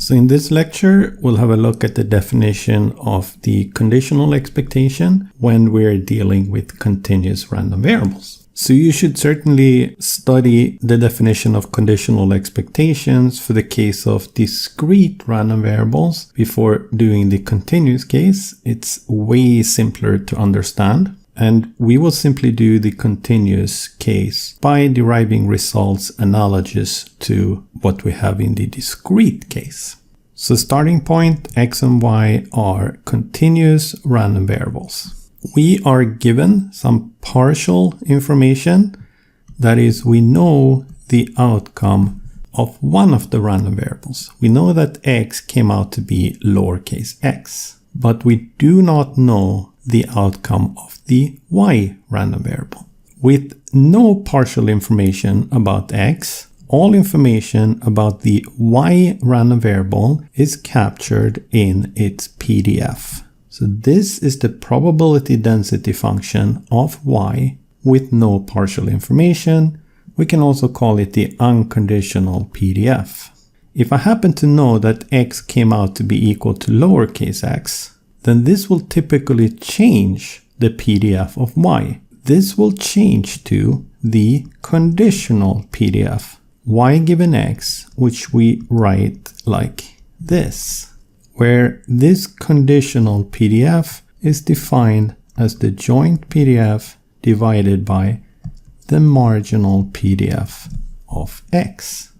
So in this lecture, we'll have a look at the definition of the conditional expectation when we're dealing with continuous random variables. So you should certainly study the definition of conditional expectations for the case of discrete random variables before doing the continuous case. It's way simpler to understand. And we will simply do the continuous case by deriving results analogous to what we have in the discrete case. So starting point x and y are continuous random variables. We are given some partial information, that is, we know the outcome of one of the random variables. We know that x came out to be lowercase x, but we do not know the outcome of the y random variable. With no partial information about x, all information about the y random variable is captured in its PDF. So this is the probability density function of y with no partial information. We can also call it the unconditional PDF. If I happen to know that x came out to be equal to lowercase x, then this will typically change the PDF of y. This will change to the conditional PDF, y given x, which we write like this, where this conditional PDF is defined as the joint PDF divided by the marginal PDF of x.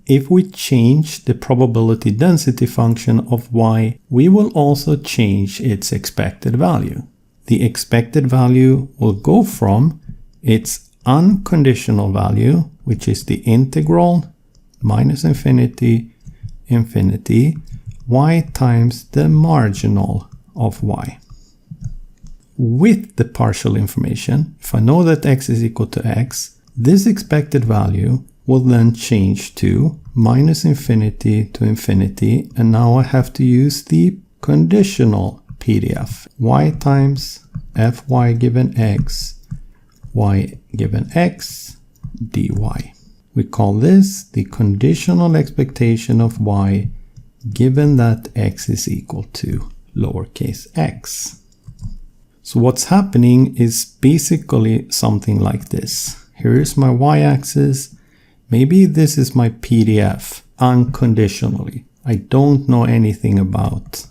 If we change the probability density function of y, we will also change its expected value. The expected value will go from its unconditional value, which is the integral minus infinity, infinity, y times the marginal of y. With the partial information, if I know that x is equal to x, this expected value will then change to minus infinity to infinity, and now I have to use the conditional PDF. Y times fy given x, y given x, dy. We call this the conditional expectation of y given that x is equal to lowercase x. So what's happening is basically something like this. Here is my y-axis. Maybe this is my PDF unconditionally. I don't know anything about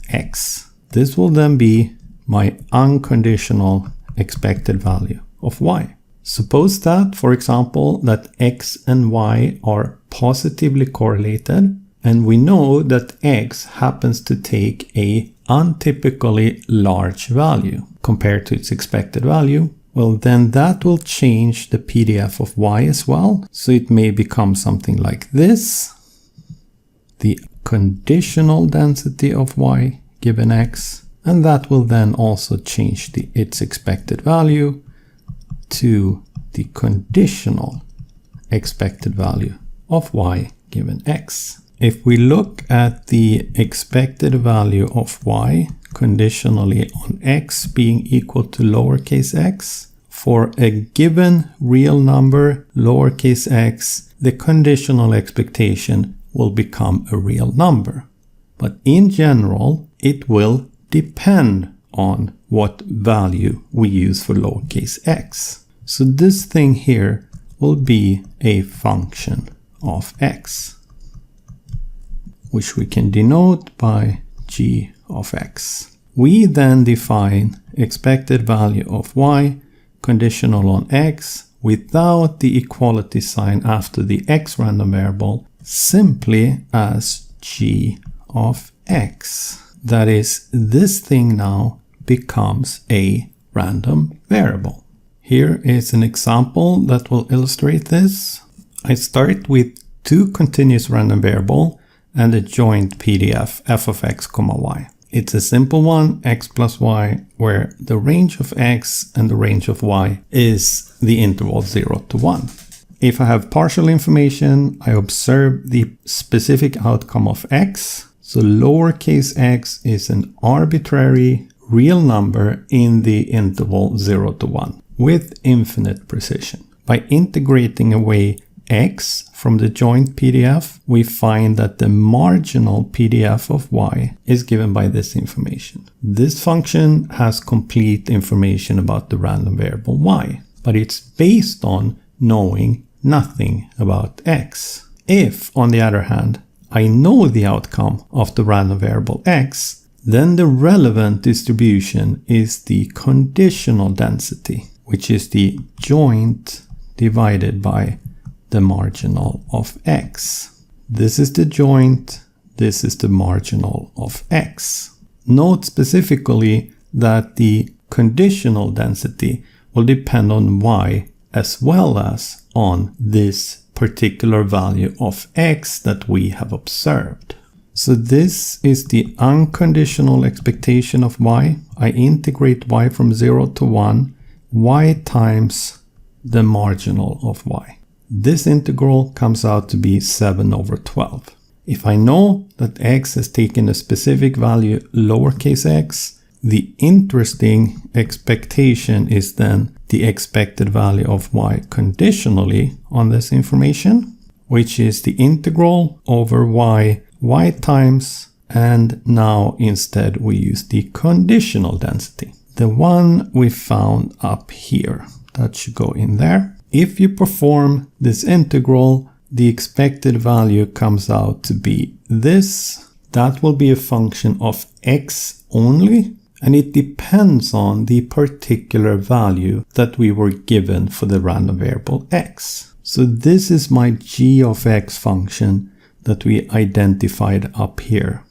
x. This will then be my unconditional expected value of y. Suppose that, for example, that x and y are positively correlated, and we know that x happens to take a untypically large value compared to its expected value. Well, then that will change the PDF of y as well. So it may become something like this. The conditional density of y given x. And that will then also change its expected value to the conditional expected value of y given x. If we look at the expected value of y conditionally on x being equal to lowercase x, for a given real number, lowercase x, the conditional expectation will become a real number. But in general, it will depend on what value we use for lowercase x. So this thing here will be a function of x, which we can denote by g of x. We then define expected value of y conditional on x without the equality sign after the x random variable, simply as g of x. That is, this thing now becomes a random variable. Here is an example that will illustrate this. I start with two continuous random variables and a joint PDF f of x, y. It's a simple one, x plus y, where the range of x and the range of y is the interval 0 to 1. If I have partial information, I observe the specific outcome of x. So lowercase x is an arbitrary real number in the interval 0 to 1 with infinite precision. By integrating away x from the joint PDF, we find that the marginal PDF of y is given by this information. This function has complete information about the random variable y, but it's based on knowing nothing about x. If, on the other hand, I know the outcome of the random variable x, then the relevant distribution is the conditional density, which is the joint divided by the marginal of x. This is the joint, this is the marginal of x. Note specifically that the conditional density will depend on y as well as on this particular value of x that we have observed. So this is the unconditional expectation of y. I integrate y from 0 to 1, y times the marginal of y. This integral comes out to be 7 over 12. If I know that x has taken a specific value lowercase x, the interesting expectation is then the expected value of y conditionally on this information, which is the integral over y times, and now instead we use the conditional density. The one we found up here, that should go in there. If you perform this integral, the expected value comes out to be this. That will be a function of x only, and it depends on the particular value that we were given for the random variable x. So this is my g of x function that we identified up here.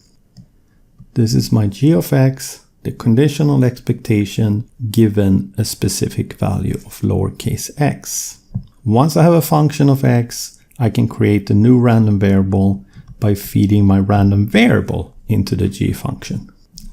This is my g of x, the conditional expectation given a specific value of lowercase x. Once I have a function of x, I can create a new random variable by feeding my random variable into the g function.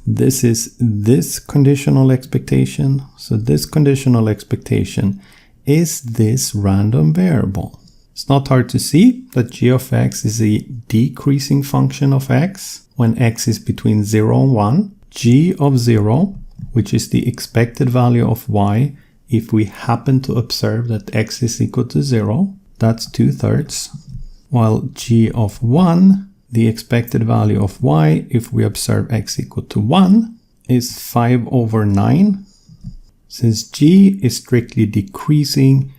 This is this conditional expectation. So this conditional expectation is this random variable. It's not hard to see that g of x is a decreasing function of x when x is between 0 and 1. G of 0, which is the expected value of y if we happen to observe that x is equal to 0, that's 2/3. While g of 1, the expected value of y if we observe x equal to 1, is 5 over 9. Since g is strictly decreasing,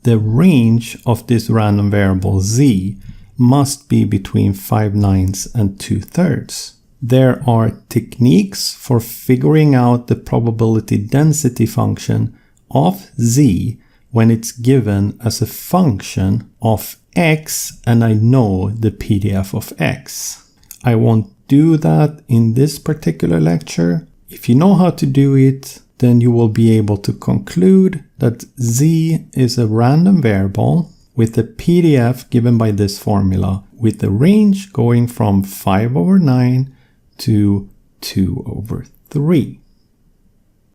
the range of this random variable z must be between 5/9 and 2/3. There are techniques for figuring out the probability density function of z when it's given as a function of x and I know the PDF of x. I won't do that in this particular lecture. If you know how to do it, then you will be able to conclude that z is a random variable with a PDF given by this formula with the range going from 5 over 9 to 2 over 3.